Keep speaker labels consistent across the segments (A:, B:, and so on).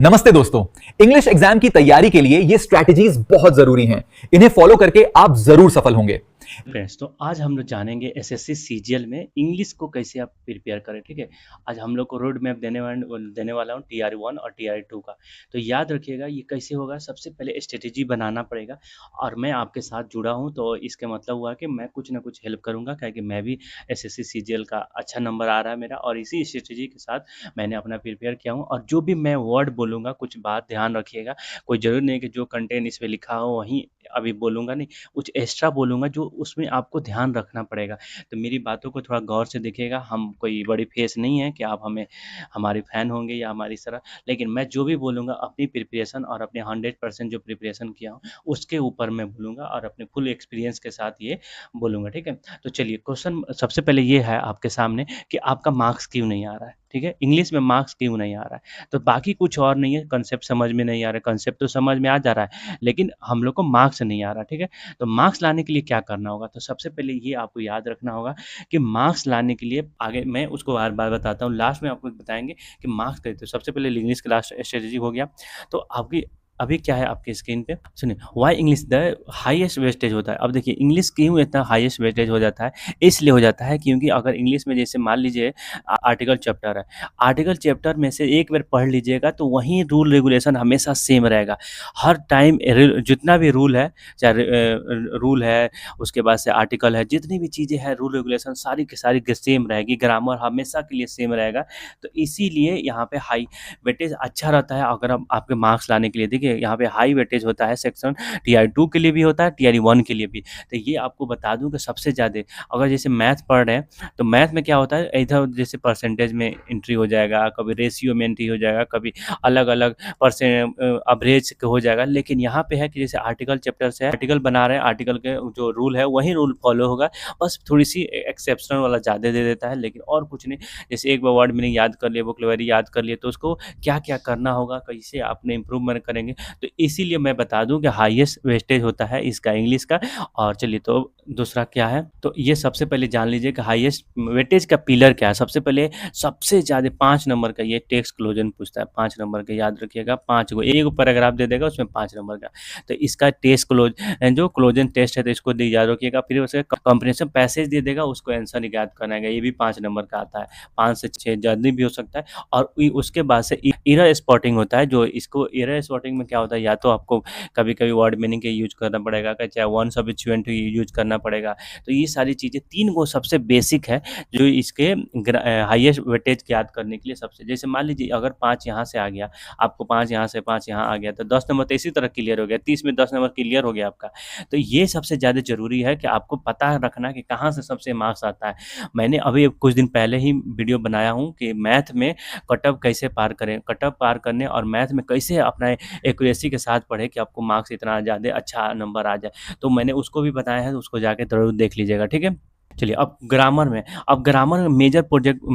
A: नमस्ते दोस्तों। English exam की तैयारी के लिए ये स्ट्रैटेजीज बहुत जरूरी हैं। इन्हें फॉलो करके आप जरूर सफल होंगे।
B: फ्रेंड्स, तो आज हम लोग जानेंगे एसएससी सीजीएल में इंग्लिश को कैसे आप प्रिपेयर करें। ठीक है, आज हम लोग को रोड मैप देने वाला हूँ TR1 और TR2 का। तो याद रखिएगा ये कैसे होगा। सबसे पहले स्ट्रेटेजी बनाना पड़ेगा और मैं आपके साथ जुड़ा हूँ, तो इसका मतलब हुआ कि मैं कुछ ना कुछ हेल्प करूँगा, क्योंकि मैं भी एसएससी सीजीएल का अच्छा नंबर आ रहा है मेरा, और इसी स्ट्रेटेजी के साथ मैंने अपना प्रिपेयर किया हूँ। और जो भी मैं वर्ड बोलूँगा, कुछ बात ध्यान रखिएगा। कोई ज़रूरी नहीं कि जो कंटेंट इस पर लिखा हो वहीं अभी बोलूँगा, नहीं, कुछ एक्स्ट्रा बोलूँगा जो उसमें आपको ध्यान रखना पड़ेगा। तो मेरी बातों को थोड़ा गौर से देखिएगा। हम कोई बड़ी फेस नहीं है कि आप हमें हमारे फ़ैन होंगे या हमारी तरह, लेकिन मैं जो भी बोलूँगा अपनी प्रिपरेशन और अपने 100% जो प्रिपरेशन किया हूँ उसके ऊपर मैं बोलूँगा और अपने फुल एक्सपीरियंस के साथ ये बोलूँगा। ठीक है? तो चलिए, क्वेश्चन सबसे पहले ये है आपके सामने कि आपका मार्क्स क्यों नहीं आ रहा है? ठीक है? इंग्लिश में मार्क्स क्यों नहीं आ रहा है? तो बाकी कुछ और नहीं है, कांसेप्ट समझ में नहीं आ रहा है, कांसेप्ट तो समझ में आ जा रहा है, लेकिन हम लोग को मार्क्स नहीं आ रहा। ठीक है? तो मार्क्स लाने के लिए क्या करना होगा? तो सबसे पहले ये आपको याद रखना होगा कि मार्क्स लाने के लिए, आगे मैं उसको बार बार बताता हूँ, लास्ट में आपको बताएंगे कि मार्क्स कैसे। तो सबसे पहले इंग्लिश का लास्ट स्ट्रेटेजी हो गया। तो आपकी अभी क्या है आपकी स्क्रीन पे, सुनिए। Why English the highest wastage होता है। अब देखिए इंग्लिश क्यों इतना हाईएस्ट वेस्टेज हो जाता है। इसलिए हो जाता है क्योंकि अगर इंग्लिश में जैसे मान लीजिए आर्टिकल चैप्टर है, आर्टिकल चैप्टर में से एक बार पढ़ लीजिएगा तो वहीं रूल रेगुलेशन हमेशा सेम रहेगा। हर टाइम जितना भी रूल है, चाहे रूल है, उसके बाद से आर्टिकल है, जितनी भी चीज़ें हैं, रूल रेगुलेशन सारी की सारी सेम रहेगी, ग्रामर हमेशा के लिए सेम रहेगा। तो इसीलिए यहाँ पे हाई वेटेज अच्छा रहता है। अगर हम आपके मार्क्स लाने के लिए, देखिए यहाँ पे हाई वेटेज होता है सेक्शन TR2 के लिए भी होता है, TR1 के लिए भी। तो ये आपको बता दूं कि सबसे ज़्यादा, अगर जैसे मैथ पढ़ रहे हैं तो मैथ में क्या होता है, इधर जैसे परसेंटेज में एंट्री हो जाएगा, कभी रेशियो में एंट्री हो जाएगा, कभी अलग अलग परसेंट एवरेज हो जाएगा। लेकिन यहाँ पे है कि जैसे आर्टिकल चैप्टर से आर्टिकल बना रहे हैं, आर्टिकल के जो रूल है वही रूल फॉलो होगा, बस थोड़ी सी एक्सेप्शनल वाला ज़्यादा दे देता है, लेकिन और कुछ नहीं। जैसे एक बार वर्ड मीनिंग याद कर लिए, वोकैबुलरी याद कर लिए, तो उसको क्या क्या करना होगा, कैसे आपने इम्प्रूवमेंट करेंगे। तो इसीलिए मैं बता दूं कि हाईएस्ट वेस्टेज होता है इसका इंग्लिश का। और चलिए, तो दूसरा क्या है, तो ये सबसे पहले जान लीजिए कि हाईएस्ट वेटेज का पिलर क्या है। सबसे पहले सबसे ज़्यादा 5 नंबर का ये टेक्स्ट क्लोजन पूछता है। 5 नंबर का याद रखिएगा, 5 को एक पैराग्राफ दे देगा, उसमें 5 नंबर का। तो इसका टेस्ट क्लोज जो क्लोजन टेस्ट है, तो इसको याद रखिएगा। फिर उसका कंप्रिहेंशन पैसेज दे देगा, उसको आंसर याद करना है, ये भी 5 नंबर का आता है। 5 से 6 ज़्यादा भी हो सकता है। और उसके बाद से एरर स्पॉटिंग होता है। जो इसको एरर स्पॉटिंग में क्या होता है, या तो आपको कभी कभी वर्ड मीनिंग के यूज करना पड़ेगा, चाहे वन सब्स्टिट्यूएंट यूज करना पड़ेगा। तो ये सारी चीज़ें 3 को सबसे बेसिक है जो इसके हाईएस्ट वेटेज याद करने के लिए सबसे, जैसे मान लीजिए अगर 5 यहाँ से आ गया, आपको 5 यहाँ से 5 यहाँ आ गया, तो 10 नंबर तो इसी तरह क्लियर हो गया, 30 में 10 नंबर क्लियर हो गया आपका। तो ये सबसे ज़्यादा ज़रूरी है कि आपको पता रखना कि कहाँ से सबसे मार्क्स आता है। मैंने अभी कुछ दिन पहले ही वीडियो बनाया हूँ कि मैथ में कटअप कैसे पार करें, कटअप पार करने और मैथ में कैसे अपना एक्यूरेसी के साथ पढ़े कि आपको मार्क्स इतना ज़्यादा अच्छा नंबर आ जाए। तो मैंने उसको भी बताया है, तो उसको जाके ज़रूर देख लीजिएगा। ठीक है? चलिए, अब ग्रामर में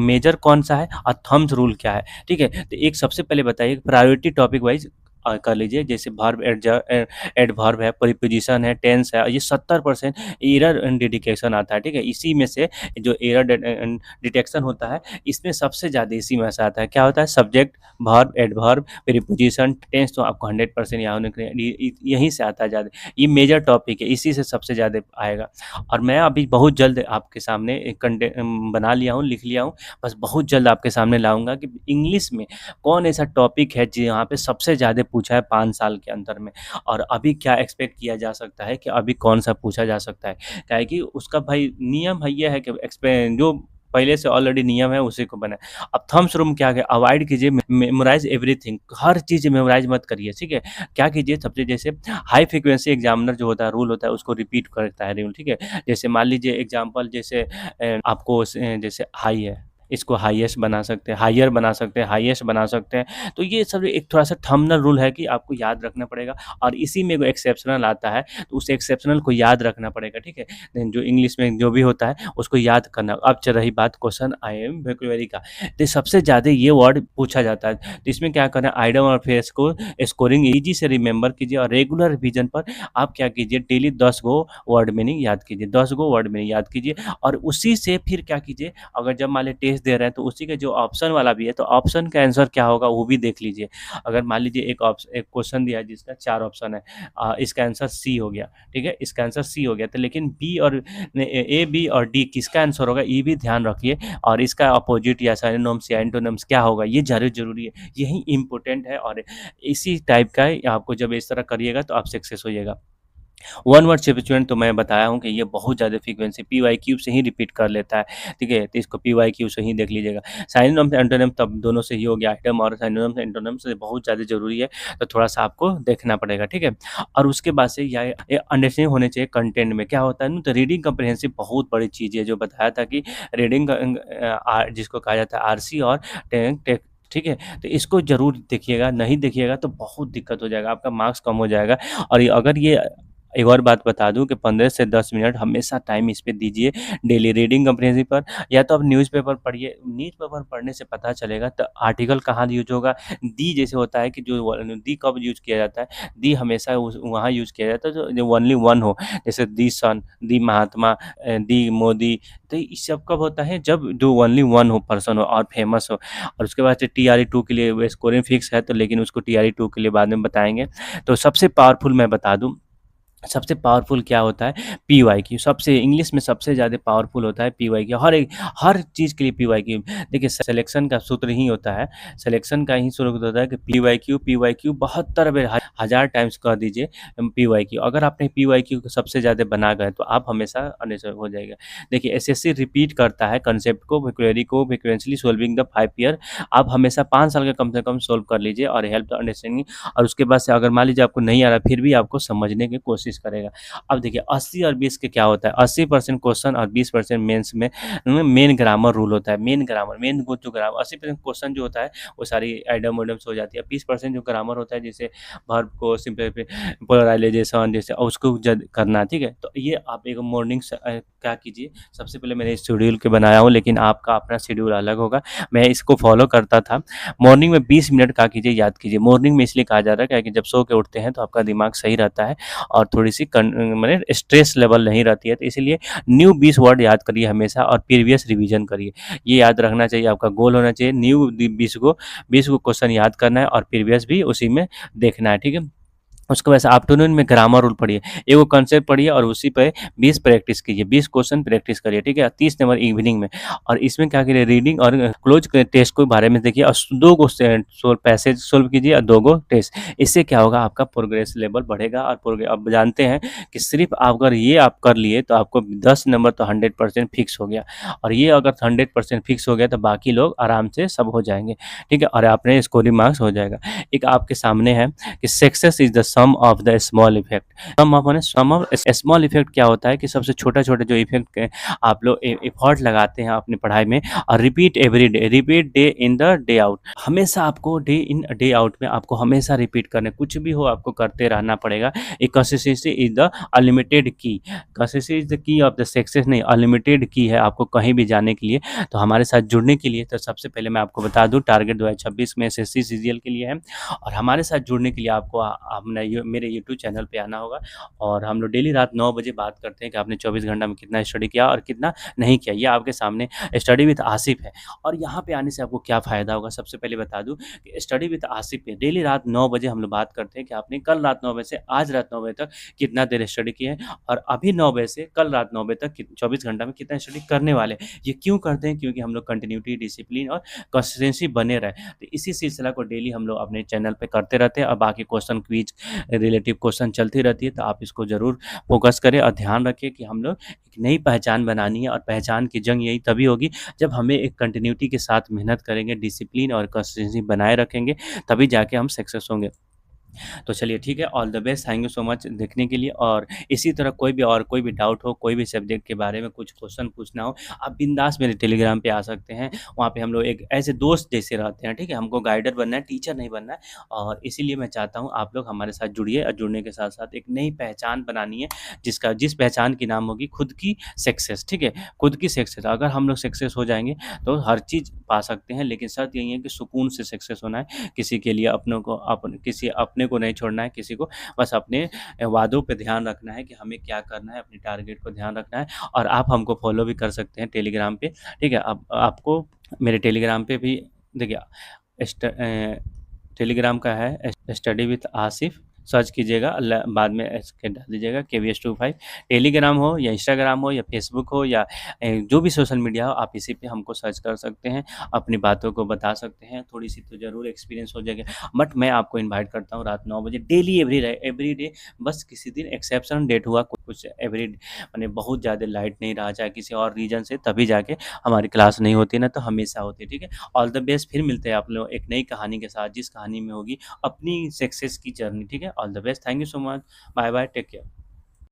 B: मेजर कौन सा है और थम्स रूल क्या है। ठीक है? तो एक सबसे पहले बताइए, प्रायोरिटी टॉपिक वाइज कर लीजिए। जैसे वर्ब, एडवर्ब है, प्रीपोजिशन है, टेंस है, ये 70% एरर डिटेक्शन आता है। ठीक है? इसी में से जो एरर डिटेक्शन होता है, इसमें सबसे ज़्यादा इसी में से आता है। क्या होता है, subject, verb, adverb, preposition, tense, तो आपको 100% यहाँ होने के लिए यहीं से आता है ज़्यादा। ये मेजर टॉपिक है, इसी से सबसे ज़्यादा आएगा। और मैं अभी बहुत जल्द आपके सामने एक कंटेंट बना लिया हूँ, लिख लिया हूँ, बस बहुत जल्द आपके सामने लाऊंगा कि इंग्लिश में कौन ऐसा टॉपिक है यहाँ पे सबसे ज़्यादा पूछा है 5 साल के अंदर में, और अभी क्या एक्सपेक्ट किया जा सकता है कि अभी कौन सा पूछा जा सकता है। क्या है कि उसका भाई नियम है, ये है कि जो पहले से ऑलरेडी नियम है उसी को बना। अब थम्स रूम क्या है, अवॉइड कीजिए मेमोराइज एवरीथिंग, हर चीज़ मेमोराइज मत करिए। ठीक है? क्या कीजिए, सबसे जैसे हाई फ्रिक्वेंसी एग्जामिनर जो होता है, रूल होता है, उसको रिपीट करता है रूल। ठीक है? जैसे मान लीजिए एग्जाम्पल, जैसे आपको जैसे हाई है, इसको हाईएस्ट बना सकते हैं, हायर बना सकते हैं, हाईएस्ट बना सकते हैं। तो ये सब एक थोड़ा सा थंबनेल रूल है कि आपको याद रखना पड़ेगा। और इसी में कोई एक्सेप्शनल आता है तो उस एक्सेप्शनल को याद रखना पड़ेगा। ठीक है? देन जो इंग्लिश में जो भी होता है उसको याद करना। अब चल रही बात क्वेश्चन आई एम वोकैबुलरी का, तो सबसे ज़्यादा ये वर्ड पूछा जाता है। तो इसमें क्या करना है, आइटम और फेस को स्कोरिंग ईजी से रिमेंबर कीजिए, और रेगुलर रिवीजन पर आप क्या कीजिए, डेली 10 गो वर्ड मीनिंग याद कीजिए, 10 गो वर्ड मीनिंग याद कीजिए। और उसी से फिर क्या कीजिए, अगर जब मान लें स्पेस दे रहे हैं तो उसी के जो ऑप्शन वाला भी है तो ऑप्शन का आंसर क्या होगा वो भी देख लीजिए। अगर मान लीजिए एक क्वेश्चन दिया है जिसका 4 ऑप्शन है, इसका आंसर सी हो गया, ठीक है? इसका आंसर सी हो गया तो लेकिन बी और ए, बी और डी किसका आंसर होगा ये भी ध्यान रखिए, और इसका अपोजिट या सिनोनिम्स या एंटोनिम्स क्या होगा ये ज़रूरी है। यही इम्पोर्टेंट है, और इसी टाइप का आपको जब इस तरह करिएगा तो आप सक्सेस होइएगा। वन वर्ड सब्स्टिट्यूएंट तो मैं बताया हूँ कि ये बहुत ज़्यादा फ्रीक्वेंसी पीवाईक्यू से ही रिपीट कर लेता है, ठीक है? तो इसको पीवाईक्यू से ही देख लीजिएगा। सिनोनिम्स एंटोनिम तब दोनों से ही हो गया, आइटम और सिनोनिम्स एंटोनिम्स से बहुत ज़्यादा ज़रूरी है, तो थोड़ा-सा आपको देखना पड़ेगा, ठीक है? और उसके बाद से ये अंडरस्टैंडिंग होनी चाहिए कंटेंट में, क्या होता है ना, तो रीडिंग कम्प्रिहेंसिव बहुत बड़ी चीज़ है, जो बताया था कि रीडिंग जिसको कहा जाता है आरसी और टेक, ठीक है? तो इसको ज़रूर देखिएगा, नहीं देखिएगा तो बहुत दिक्कत हो जाएगा, आपका मार्क्स कम हो जाएगा। और अगर ये एक और बात बता दूँ कि 15 से 10 मिनट हमेशा टाइम इस पे दीजिए डेली रीडिंग कम्प्रिहेंसिव पर, या तो आप न्यूज़पेपर पढ़िए। न्यूज़पेपर पढ़ने से पता चलेगा तो आर्टिकल कहाँ यूज़ होगा, दी जैसे होता है कि जो दी कब यूज़ किया जाता है, दी हमेशा उस वहाँ यूज़ किया जाता है जो ओनली वन हो, जैसे दी सन, दी महात्मा, दी मोदी। तो ये सब कब होता है जब जो ओनली वन हो, पर्सन हो और फेमस हो। और उसके बाद से TRE 2 के लिए वो स्कोरिंग फिक्स है, तो लेकिन उसको TRE 2 के लिए बाद में बताएँगे। तो सबसे पावरफुल मैं बता दूँ, सबसे पावरफुल क्या होता है, पीवाईक्यू। सबसे इंग्लिश में सबसे ज़्यादा पावरफुल होता है पीवाईक्यू। हर चीज़ के लिए पीवाईक्यू। देखिए सिलेक्शन का सूत्र ही होता है, सिलेक्शन का ही सूत्र होता है कि पीवाईक्यू, पीवाईक्यू 72 बार 1000 टाइम्स कर दीजिए पीवाईक्यू। अगर आपने पीवाईक्यू को सबसे ज़्यादा बना गए तो आप हमेशा अनसर हो जाएगा। देखिए एसएससी रिपीट करता है कंसेप्ट को, क्वेरी को फ्रीक्वेंटली सॉल्विंग द 5 ईयर। आप हमेशा 5 साल का कम से कम सॉल्व कर लीजिए और हेल्प द अंडरस्टैंडिंग। और उसके बाद से अगर मान लीजिए आपको नहीं आ रहा फिर भी आपको समझने की कोशिश करेगा। अब देखिए 80 और 20 के क्या होता है, 80% क्वेश्चन और 20% मेंस में मेन ग्रामर रूल होता है। मेन ग्रामर, मेन जो ग्रामर 80% क्वेश्चन जो होता है वो सारी एडम ओडम्स हो जाती है। 20% जो ग्रामर होता है जैसे वर्ब को सिंपल प्लुरलाइजेशन जैसे उसको जज करना, ठीक है? तो ये आप एक मॉर्निंग क्या कीजिए, सबसे पहले मैंने शेड्यूल के बनाया हूँ लेकिन आपका अपना शेड्यूल अलग होगा। मैं इसको फॉलो करता था। मॉर्निंग में 20 मिनट क्या कीजिए, याद कीजिए। मॉर्निंग में इसलिए कहा जा रहा है क्योंकि जब सो के उठते हैं तो आपका दिमाग सही रहता है और थोड़ी-सी माने स्ट्रेस लेवल नहीं रहती है, तो इसीलिए न्यू 20 वर्ड याद करिए हमेशा और प्रीवियस रिवीजन करिए। ये याद रखना चाहिए, आपका गोल होना चाहिए। न्यू 20 को क्वेश्चन याद करना है और प्रीवियस भी उसी में देखना है, ठीक है? उसके बाद से आफ्टरनून में ग्रामर रूल पढ़िए, एगो कॉन्सेप्ट पढ़िए और उसी पे 20 प्रैक्टिस कीजिए, 20 क्वेश्चन प्रैक्टिस करिए, ठीक है? 30 नंबर इवनिंग में। और इसमें क्या करिए, रीडिंग और क्लोज टेस्ट के बारे में देखिए और 2 गो पैसेज सोल्व कीजिए और 2 गो टेस्ट। इससे क्या होगा, आपका प्रोग्रेस लेवल बढ़ेगा। और अब जानते हैं कि सिर्फ अगर ये आप कर लिए तो आपको 10 नंबर तो 100% फिक्स हो गया, और ये अगर 100% फिक्स हो गया तो बाकी लोग आराम से सब हो जाएंगे, ठीक है? और आपने स्कोरिंग मार्क्स हो जाएगा। एक आपके सामने है कि success is the sum of the small effect. Sum of small effect क्या होता है कि सबसे छोटा-छोटा जो इफेक्ट आप लोग एफर्ट लगाते हैं अपनी पढ़ाई में, और repeat every day, repeat day in the day out. हमेशा आपको डे इन डे आउट में आपको हमेशा रिपीट करना है, कुछ भी हो आपको करते रहना पड़ेगा। एक कंसिस्टेंसी इज द अनलिमिटेड की, consistency is the key of the success नहीं, अनलिमिटेड की है आपको कहीं भी जाने के लिए। तो हमारे साथ जुड़ने के लिए तो सबसे पहले मैं आपको बता दूं टारगेट 2026 में एसएससी सीजीएल के लिए है, और हमारे साथ जुड़ने के लिए आपको मेरे यूट्यूब चैनल पे आना होगा। और हम लोग डेली रात 9 बजे बात करते हैं कि आपने 24 घंटा में कितना स्टडी किया और कितना नहीं किया। ये आपके सामने स्टडी विद आसिफ है। और यहाँ पे आने से आपको क्या फ़ायदा होगा, सबसे पहले बता दूँ कि स्टडी विद आसिफ पे डेली रात 9 बजे हम लोग बात करते हैं कि आपने कल रात 9 बजे से आज रात 9 बजे तक कितना देर स्टडी किए हैं, और अभी 9 बजे से कल रात 9 बजे तक 24 घंटा में कितना स्टडी करने वाले हैं। ये क्यों करते हैं, क्योंकि हम लोग कंटिन्यूटी, डिसिप्लिन और कंसिस्टेंसी बने रहे। तो इसी सिलसिला को डेली हम लोग अपने चैनल पे करते रहते हैं, और बाकी क्वेश्चन क्विज रिलेटिव क्वेश्चन चलती रहती है। तो आप इसको ज़रूर फोकस करें और ध्यान रखें कि हम लोग एक नई पहचान बनानी है, और पहचान की जंग यही तभी होगी जब हमें एक कंटिन्यूटी के साथ मेहनत करेंगे, डिसिप्लिन और कंसिस्टेंसी बनाए रखेंगे, तभी जाके हम सक्सेस होंगे। तो चलिए ठीक है, all the best, thank you so much देखने के लिए। और इसी तरह कोई भी डाउट हो, कोई भी सब्जेक्ट के बारे में कुछ क्वेश्चन पूछना हो, आप बिंदास मेरे टेलीग्राम पे आ सकते हैं। वहाँ पे हम लोग एक ऐसे दोस्त जैसे रहते हैं, ठीक है? हमको गाइडर बनना है, टीचर नहीं बनना है। और इसीलिए मैं चाहता हूँ आप लोग हमारे साथ जुड़िए, और जुड़ने के साथ साथ एक नई पहचान बनानी है, जिस पहचान की नाम होगी खुद की सक्सेस, ठीक है? खुद की सक्सेस। अगर हम लोग सक्सेस हो जाएंगे तो हर चीज़ पा सकते हैं, लेकिन शर्त यही है कि सुकून से सक्सेस होना है। किसी के लिए अपनों को किसी अपने बोलने को नहीं छोड़ना है किसी को, बस अपने वादों पे ध्यान रखना है कि हमें क्या करना है, अपने टारगेट को ध्यान रखना है। और आप हमको फॉलो भी कर सकते हैं टेलीग्राम पे, ठीक है? अब आपको मेरे टेलीग्राम पे भी देखिए टेलीग्राम का है स्टडी विथ आसिफ, सर्च कीजिएगा, बाद में इसके डाल दीजिएगा KVS25। टेलीग्राम हो या इंस्टाग्राम हो या फेसबुक हो या जो भी सोशल मीडिया हो, आप इसी पे हमको सर्च कर सकते हैं, अपनी बातों को बता सकते हैं, थोड़ी सी तो ज़रूर एक्सपीरियंस हो जाएगा। बट मैं आपको इनवाइट करता हूँ रात 9 बजे डेली, एवरी डे। बस किसी दिन एक्सेप्शन डेट हुआ कुछ एवरी माने बहुत ज़्यादा लाइट नहीं रहा, चाहे किसी और रीजन से, तभी जाके हमारी क्लास नहीं होती, ना तो हमेशा होती है, ठीक है? ऑल द बेस्ट, फिर मिलते हैं आप लोग एक नई कहानी के साथ, जिस कहानी में होगी अपनी सक्सेस की जर्नी, ठीक है? All the best, thank you so much, bye bye, take care.